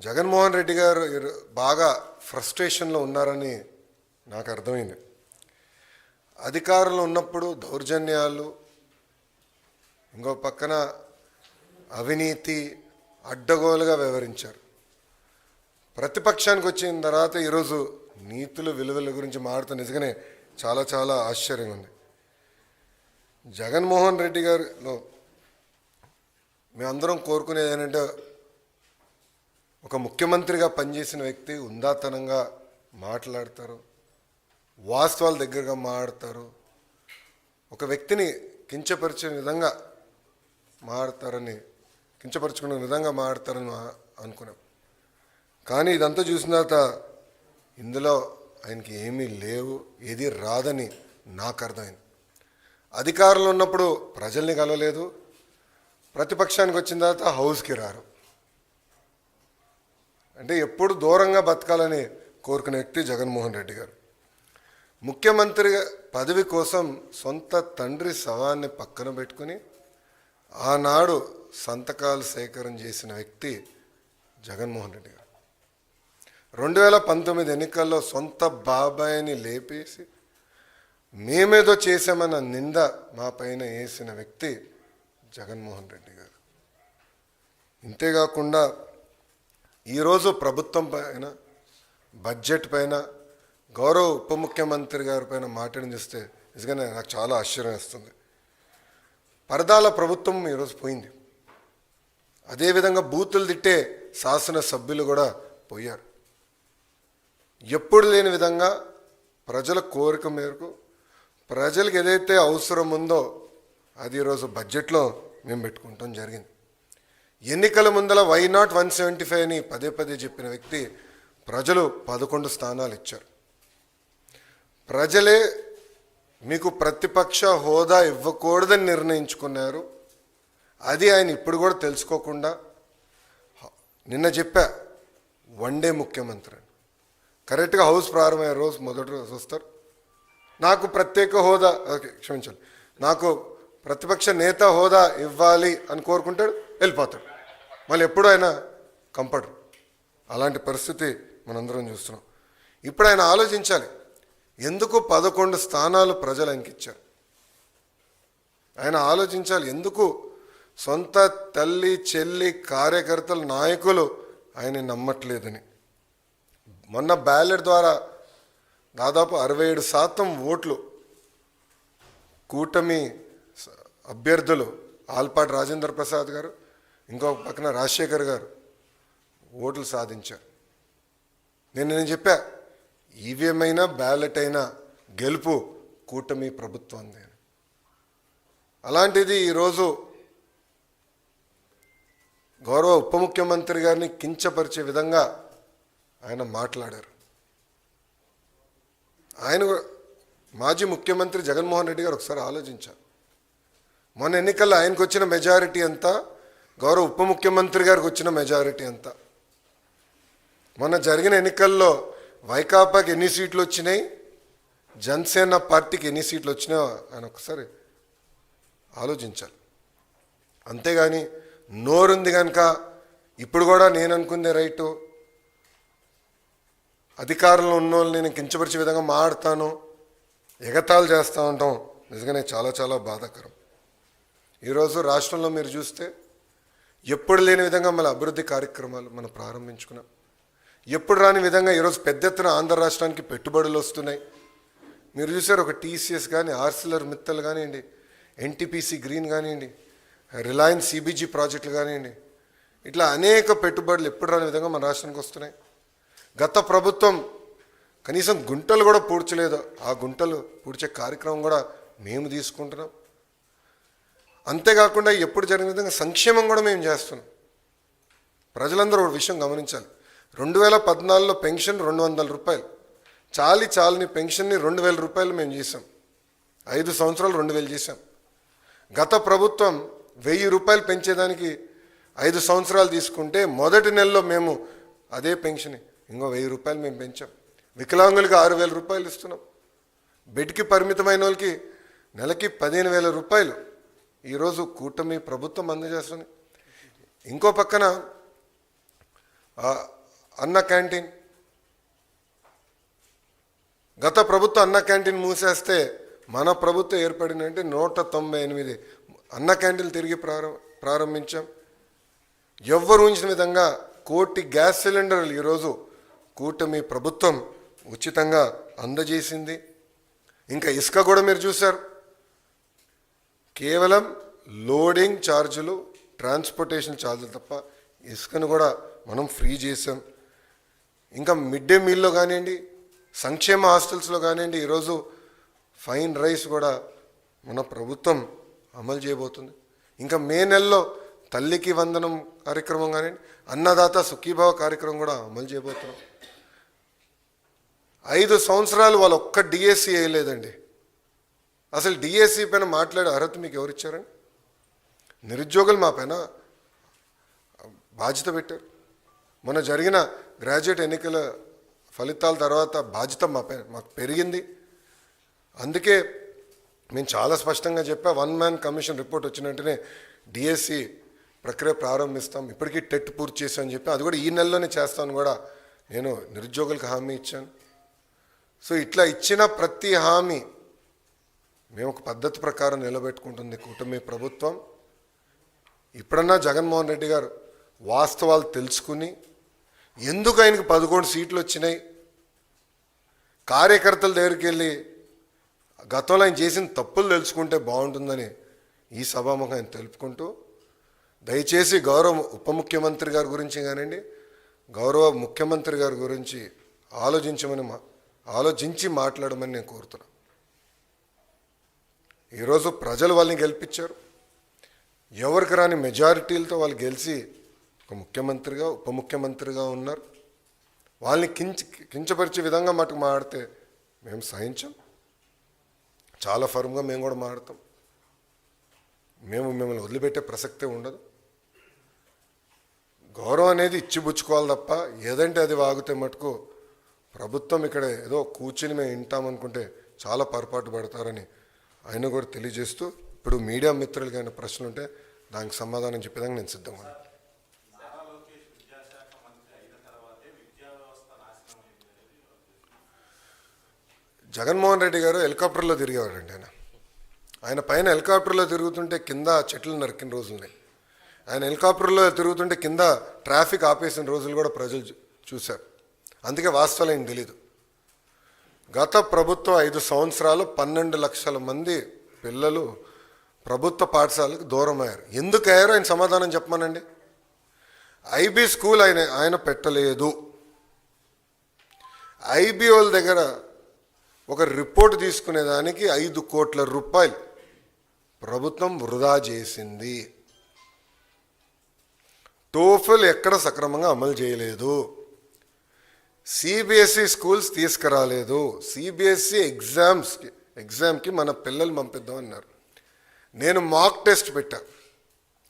జగన్మోహన్ రెడ్డి గారు బాగా ఫ్రస్ట్రేషన్లో ఉన్నారని నాకు అర్థమైంది. అధికారంలో ఉన్నప్పుడు దౌర్జన్యాలు, ఇంకో పక్కన అవినీతి అడ్డగోలుగా వ్యవహరించారు. ప్రతిపక్షానికి వచ్చిన తర్వాత ఈరోజు నీతులు విలువల గురించి మాట్లాడుతూ నిజంగానే చాలా చాలా ఆశ్చర్యంగా ఉంది. జగన్మోహన్ రెడ్డి గారిలో మేమందరం కోరుకునేది ఏంటంటే, ఒక ముఖ్యమంత్రిగా పనిచేసిన వ్యక్తి ఉందాతనంగా మాట్లాడతారు, వాస్తవాల దగ్గరగా మాట్లాడతారు, ఒక వ్యక్తిని కించపరిచే విధంగా మాట్లాడతారని, కించపరుచుకునే విధంగా మాట్లాడతారని అనుకున్నాం. కానీ ఇదంతా చూసిన తర్వాత ఇందులో ఆయనకి ఏమీ లేవు, ఏది రాదని నాకు అర్థమైంది. అధికారంలో ఉన్నప్పుడు ప్రజల్ని కలవలేదు, ప్రతిపక్షానికి వచ్చిన తర్వాత హౌస్కి రారు. అంటే ఎప్పుడు దూరంగా బతకాలని కోరుకునే వ్యక్తి జగన్మోహన్ రెడ్డి గారు. ముఖ్యమంత్రి పదవి కోసం సొంత తండ్రి శవాన్ని పక్కన పెట్టుకుని ఆనాడు సంతకాలు సేకరణ చేసిన వ్యక్తి జగన్మోహన్ రెడ్డి గారు. 2019 ఎన్నికల్లో సొంత బాబాయిని లేపేసి మేమేదో చేశామన్న నింద మా పైన వేసిన వ్యక్తి జగన్మోహన్ రెడ్డి గారు. ఇంతేకాకుండా ఈరోజు ప్రభుత్వం పైన, బడ్జెట్ పైన, గౌరవ ఉప ముఖ్యమంత్రి గారి పైన మాట్లాడి చూస్తే నిజంగానే నాకు చాలా ఆశ్చర్యం వేస్తుంది. పరదాల ప్రభుత్వం ఈరోజు పోయింది. అదేవిధంగా బూతులు తిట్టే శాసనసభ్యులు కూడా పోయారు. ఎప్పుడు లేని విధంగా ప్రజల కోరిక మేరకు ప్రజలకు ఏదైతే అవసరం ఉందో అది ఈరోజు బడ్జెట్లో మేము పెట్టుకుంటాం జరిగింది. ఎన్నికల ముందల వై నాట్ 175 అని పదే పదే చెప్పిన వ్యక్తి ప్రజలు 11 స్థానాలు ఇచ్చారు. ప్రజలే మీకు ప్రతిపక్ష హోదా ఇవ్వకూడదని నిర్ణయించుకున్నారు. అది ఆయన ఇప్పుడు కూడా తెలుసుకోకుండా నిన్న చెప్పా, వన్డే ముఖ్యమంత్రి అని. కరెక్ట్గా హౌస్ ప్రారంభమయ్యే రోజు మొదటి రోజు వస్తారు, నాకు ప్రత్యేక హోదా, క్షమించాలి, నాకు ప్రతిపక్ష నేత హోదా ఇవ్వాలి అని కోరుకుంటాడు, వెళ్ళిపోతాడు. మళ్ళీ ఎప్పుడు ఆయన కంపడరు. అలాంటి పరిస్థితి మనందరం చూస్తున్నాం. ఇప్పుడు ఆయన ఆలోచించాలి, ఎందుకు 11 స్థానాలు ప్రజలు ఆయనకి ఇచ్చారు. ఆయన ఆలోచించాలి, ఎందుకు సొంత తల్లి, చెల్లి, కార్యకర్తలు, నాయకులు ఆయన నమ్మట్లేదని. మొన్న బ్యాలెట్ ద్వారా దాదాపు 67% ఓట్లు కూటమి అభ్యర్థులు ఆల్పాటి రాజేంద్ర ప్రసాద్ గారు, ఇంకో పక్కన రాజశేఖర్ గారు ఓట్లు సాధించారు. నేను చెప్పా, ఈవీఎం అయినా బ్యాలెట్ అయినా గెలుపు కూటమి ప్రభుత్వంది. అలాంటిది ఈరోజు గౌరవ ఉప ముఖ్యమంత్రి గారిని కించపరిచే విధంగా ఆయన మాట్లాడారు. ఆయన మాజీ ముఖ్యమంత్రి జగన్మోహన్ రెడ్డి గారు ఒకసారి ఆలోచించారు. మొన్న ఎన్నికల్లో ఆయనకు వచ్చిన మెజారిటీ ఎంత, గౌరవ ఉప ముఖ్యమంత్రి గారికి వచ్చిన మెజారిటీ ఎంత? మొన్న జరిగిన ఎన్నికల్లో వైకాపాకి ఎన్ని సీట్లు వచ్చినాయి, జనసేన పార్టీకి ఎన్ని సీట్లు వచ్చినాయో ఆయన ఒకసారి ఆలోచించాలి. అంతేగాని నోరుంది కనుక ఇప్పుడు కూడా నేను అనుకుందే రైటు, అధికారంలో ఉన్న వాళ్ళు నేను కించపరిచే విధంగా మాట్లాడతాను, ఎగతాళి చేస్తూ ఉంటాం, నిజంగానే చాలా చాలా బాధాకరం. ఈరోజు రాష్ట్రంలో మీరు చూస్తే ఎప్పుడు లేని విధంగా మన అభివృద్ధి కార్యక్రమాలు మనం ప్రారంభించుకున్నాం. ఎప్పుడు రాని విధంగా ఈరోజు పెద్ద ఎత్తున ఆంధ్ర రాష్ట్రానికి పెట్టుబడులు వస్తున్నాయి. మీరు చూసారు, ఒక టీసీఎస్ కానీ, ఆర్సిలర్ మిత్తల్ కానివ్వండి, ఎన్టీపీసీ గ్రీన్ కానివ్వండి, రిలయన్స్ సిబిజీ ప్రాజెక్టులు కానివ్వండి, ఇట్లా అనేక పెట్టుబడులు ఎప్పుడు రాని విధంగా మన రాష్ట్రానికి వస్తున్నాయి. గత ప్రభుత్వం కనీసం గుంటలు కూడా పూడ్చలేదు, ఆ గుంటలు పూడ్చే కార్యక్రమం కూడా మేము తీసుకుంటున్నాం. అంతేకాకుండా ఎప్పుడు జరిగిన విధంగా సంక్షేమం కూడా మేము చేస్తున్నాం. ప్రజలందరూ ఒక విషయం గమనించాలి, 2014లో పెన్షన్ 200 రూపాయలు, చాలని పెన్షన్ని 2000 రూపాయలు మేము చేసాం. 5 సంవత్సరాలు 2000 చేసాం. గత ప్రభుత్వం 1000 రూపాయలు పెంచేదానికి 5 సంవత్సరాలు తీసుకుంటే మొదటి నెలలో మేము అదే పెన్షన్ ఇంకో 1000 రూపాయలు మేము పెంచాం. వికలాంగులకి 6000 రూపాయలు ఇస్తున్నాం. బెడ్కి పరిమితమైన వాళ్ళకి నెలకి 15,000 రూపాయలు ఈరోజు కూటమి ప్రభుత్వం అందజేస్తుంది. ఇంకో పక్కన అన్న క్యాంటీన్, గత ప్రభుత్వం అన్న క్యాంటీన్ మూసేస్తే మన ప్రభుత్వం ఏర్పడినంటే 198 అన్న క్యాంటీన్లు తిరిగి ప్రారంభించాం. ఎవ్వరు ఊహించిన విధంగా 1 కోటి గ్యాస్ సిలిండర్లు ఈరోజు కూటమి ప్రభుత్వం ఉచితంగా అందజేసింది. ఇంకా ఇసుక కూడా మీరు చూశారు, కేవలం లోడింగ్ ఛార్జీలు, ట్రాన్స్పోర్టేషన్ ఛార్జీలు తప్ప ఇసుకను కూడా మనం ఫ్రీ చేసాం. ఇంకా మిడ్ డే మీల్లో కానివ్వండి, సంక్షేమ హాస్టల్స్లో కానివ్వండి, ఈరోజు ఫైన్ రైస్ కూడా మన ప్రభుత్వం అమలు చేయబోతుంది. ఇంకా మే నెలలో తల్లికి వందనం కార్యక్రమం కానివ్వండి, అన్నదాత సుఖీభావ కార్యక్రమం కూడా అమలు చేయబోతున్నాం. 5 సంవత్సరాలు వాళ్ళు ఒక్క డిఎస్సి వేయలేదండి. అసలు డిఎస్సి పైన మాట్లాడే అర్హత మీకు ఎవరిచ్చారండి? నిరుద్యోగులు మా పైన బాధ్యత పెట్టారు. మొన్న జరిగిన గ్రాడ్యుయేట్ ఎన్నికల ఫలితాల తర్వాత బాధ్యత మాకు పెరిగింది. అందుకే మేము చాలా స్పష్టంగా చెప్పా, 1 మ్యాన్ కమిషన్ రిపోర్ట్ వచ్చిన వెంటనే డిఎస్సి ప్రక్రియ ప్రారంభిస్తాం. ఇప్పటికీ టెట్ పూర్తి చేశామని చెప్పి అది కూడా ఈ నెలలోనే చేస్తాను కూడా నేను నిరుద్యోగులకు హామీ ఇచ్చాను. సో ఇట్లా ఇచ్చిన ప్రతి హామీ మేము ఒక పద్ధతి ప్రకారం నిలబెట్టుకుంటుంది కూటమి ప్రభుత్వం. ఇప్పుడన్నా జగన్మోహన్ రెడ్డి గారు వాస్తవాలు తెలుసుకుని ఎందుకు ఆయనకి 11 సీట్లు వచ్చినాయి, కార్యకర్తల దగ్గరికి వెళ్ళి గతంలో ఆయన చేసిన తప్పులు తెలుసుకుంటే బాగుంటుందని ఈ సభాముఖం ఆయన తెలుపుకుంటూ, దయచేసి గౌరవ ఉప ముఖ్యమంత్రి గారి గురించి కానివ్వండి, గౌరవ ముఖ్యమంత్రి గారి గురించి ఆలోచించి మాట్లాడమని నేను కోరుతున్నాను. ఈరోజు ప్రజలు వాళ్ళని గెలిపించారు. ఎవరికి రాని మెజారిటీలతో వాళ్ళు గెలిచి ఒక ముఖ్యమంత్రిగా ఉప ముఖ్యమంత్రిగా ఉన్నారు. వాళ్ళని కించపరిచే విధంగా మటుకు మాడితే మేము సహించాం. చాలా ఫర్మ్గా మేము కూడా మాడతాం. మిమ్మల్ని వదిలిపెట్టే ప్రసక్తే ఉండదు. గౌరవం అనేది ఇచ్చిపుచ్చుకోవాలి తప్ప ఏదంటే అది వాగితే మటుకు ప్రభుత్వం ఇక్కడ ఏదో కూర్చుని మేము వింటామనుకుంటే చాలా పొరపాటు పడతారని ఆయన కూడా తెలియజేస్తూ, ఇప్పుడు మీడియా మిత్రులకి అయిన ప్రశ్నలు ఉంటే దానికి సమాధానం చెప్పేదానికి నేను సిద్ధంగా ఉన్నాను. జగన్మోహన్ రెడ్డి గారు హెలికాప్టర్లో తిరిగేవాడండి. ఆయన పైన హెలికాప్టర్లో తిరుగుతుంటే కింద చెట్లు నరికిన రోజులున్నాయి. ఆయన హెలికాప్టర్లో తిరుగుతుంటే కింద ట్రాఫిక్ ఆపేసిన రోజులు కూడా ప్రజలు చూశారు. అందుకే వాస్తవాలు ఆయన తెలీదు. గత ప్రభుత్వం 5 సంవత్సరాలు 12 లక్షల మంది పిల్లలు ప్రభుత్వ పాఠశాలకు దూరం అయ్యారు. ఎందుకు అయ్యారో ఆయన సమాధానం చెప్పమనండి. ఐబీ స్కూల్ ఆయన పెట్టలేదు. ఐబీఓల దగ్గర ఒక రిపోర్ట్ తీసుకునేదానికి 5 కోట్ల రూపాయలు ప్రభుత్వం వృధా చేసింది. టోఫెల్ ఎక్కడ సక్రమంగా అమలు చేయలేదు. సిబిఎస్ఈ స్కూల్స్ తీసుకురాలేదు. సిబిఎస్ఈ ఎగ్జామ్కి మన పిల్లలు పంపిద్దాం అన్నారు. నేను మాక్ టెస్ట్ పెట్టా,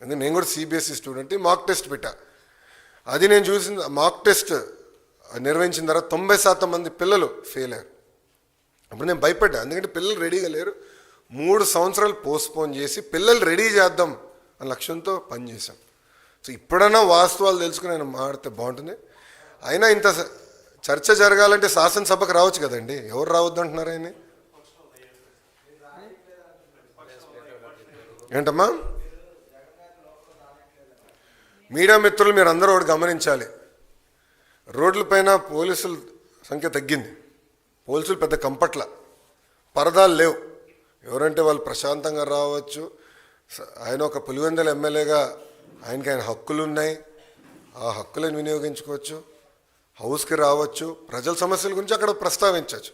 ఎందుకంటే నేను కూడా సిబిఎస్ఈ స్టూడెంట్. మాక్ టెస్ట్ పెట్టా. అది నేను చూసిన మాక్ టెస్ట్ నిర్వహించిన తర్వాత 90% మంది పిల్లలు ఫెయిల్ అయ్యారు. అప్పుడు నేను భయపడ్డా, ఎందుకంటే పిల్లలు రెడీగా లేరు. 3 సంవత్సరాలు పోస్ట్పోన్ చేసి పిల్లలు రెడీ చేద్దాం అనే లక్ష్యంతో పనిచేశాం. సో ఇప్పుడన్నా వాస్తవాలు తెలుసుకుని ఆయన మాడితే బాగుంటుంది. అయినా ఇంత చర్చ జరగాలంటే శాసనసభకు రావచ్చు కదండి, ఎవరు రావద్దు అంటున్నారు ఆయన? ఏంటమ్మా? మీడియా మిత్రులు మీరు అందరూ ఒకటి గమనించాలి. రోడ్లపైన పోలీసుల సంఖ్య తగ్గింది. పోలీసులు పెద్ద కంపట్ల, పరదాలు లేవు. ఎవరంటే వాళ్ళు ప్రశాంతంగా రావచ్చు. ఆయన ఒక పులివెందుల ఎమ్మెల్యేగా ఆయన హక్కులు ఉన్నాయి. ఆ హక్కులను వినియోగించుకోవచ్చు, హౌస్కి రావచ్చు, ప్రజల సమస్యల గురించి అక్కడ ప్రస్తావించవచ్చు.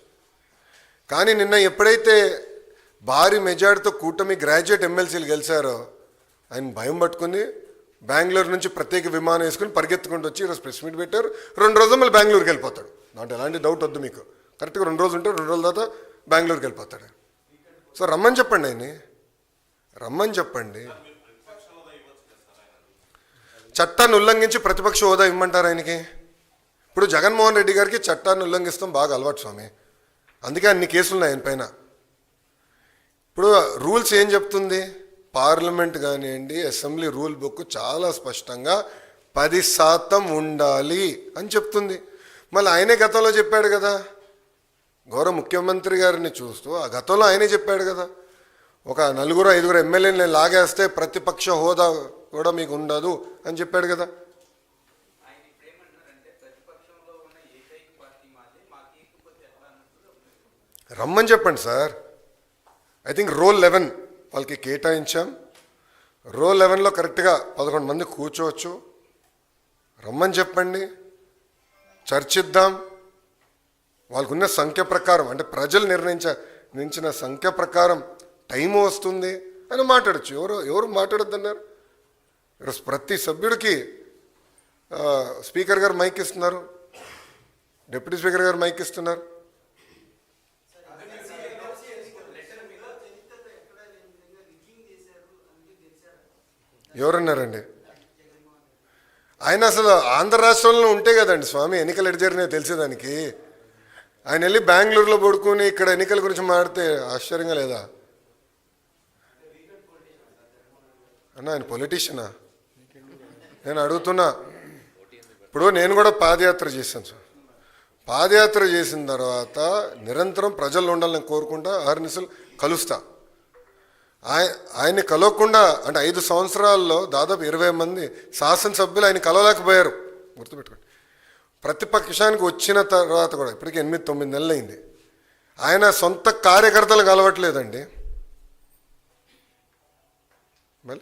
కానీ నిన్న ఎప్పుడైతే భారీ మెజార్టీతో కూటమి గ్రాడ్యుయేట్ ఎమ్మెల్సీలు గెలిచారో ఆయన భయం పట్టుకుని బెంగళూరు నుంచి ప్రత్యేక విమానం వేసుకుని పరిగెత్తుకుంటూ వచ్చి ఈరోజు ప్రెస్ మీట్ పెట్టారు. 2 రోజులు మళ్ళీ బెంగళూరుకి వెళ్ళిపోతాడు. నాకు ఎలాంటి డౌట్ వద్దు మీకు. కరెక్ట్గా 2 రోజులు ఉంటే 2 రోజుల తర్వాత బెంగళూరుకి వెళ్ళిపోతాడు. సో రమ్మని చెప్పండి, ఆయన్ని రమ్మని చెప్పండి. చట్టాన్ని ఉల్లంఘించి ప్రతిపక్ష హోదా ఇమ్మంటారు ఆయనకి? ఇప్పుడు జగన్మోహన్ రెడ్డి గారికి చట్టాన్ని ఉల్లంఘిస్తాం బాగా అలవాటు స్వామి, అందుకే అన్ని కేసులు ఉన్నాయి ఆయన పైన. ఇప్పుడు రూల్స్ ఏం చెప్తుంది? పార్లమెంట్ కానివ్వండి, అసెంబ్లీ రూల్ బుక్ చాలా స్పష్టంగా 10% ఉండాలి అని చెప్తుంది. మళ్ళీ ఆయనే గతంలో చెప్పాడు కదా, గౌరవ ముఖ్యమంత్రి గారిని చూస్తూ ఆ గతంలో ఆయనే చెప్పాడు కదా, ఒక 4-5 ఎమ్మెల్యేని లాగేస్తే ప్రతిపక్ష హోదా కూడా మీకు ఉండదు అని చెప్పాడు కదా. రమ్మని చెప్పండి సార్. ఐ థింక్ రోల్ 11 వాళ్ళకి కేటాయించాం. రోల్ 11లో కరెక్ట్గా 11 మంది కూర్చోవచ్చు. రమ్మని చెప్పండి, చర్చిద్దాం. వాళ్ళకున్న సంఖ్య ప్రకారం, అంటే ప్రజలు నిర్ణయించిన సంఖ్య ప్రకారం టైము వస్తుంది అని మాట్లాడచ్చు. ఎవరు మాట్లాడొద్దన్నారు? ఈరోజు ప్రతి సభ్యుడికి స్పీకర్ గారు మైక్ ఇస్తున్నారు, డిప్యూటీ స్పీకర్ గారు మైక్ ఇస్తున్నారు. ఎవరన్నారండి? ఆయన అసలు ఆంధ్ర రాష్ట్రంలో ఉంటే కదండి స్వామి ఎన్నికలు ఎటు జరిగినాయో తెలిసేదానికి. ఆయన వెళ్ళి బెంగళూరులో పడుకుని ఇక్కడ ఎన్నికల గురించి మాడితే ఆశ్చర్యంగా లేదా అన్న? ఆయన పొలిటీషియనా? నేను అడుగుతున్నా. ఇప్పుడు నేను కూడా పాదయాత్ర చేశాను సార్. పాదయాత్ర చేసిన తర్వాత నిరంతరం ప్రజల్లో ఉండాలని కోరుకుంటా, అహర్నిశలు కలుస్తా. ఆయన్ని కలవకుండా, అంటే 5 సంవత్సరాల్లో దాదాపు 20 మంది శాసనసభ్యులు ఆయన కలవలేకపోయారు. గుర్తుపెట్టుకోండి. ప్రతిపక్షానికి వచ్చిన తర్వాత కూడా ఇప్పటికీ 8-9 నెలలు అయింది. ఆయన సొంత కార్యకర్తలు కలవట్లేదండి.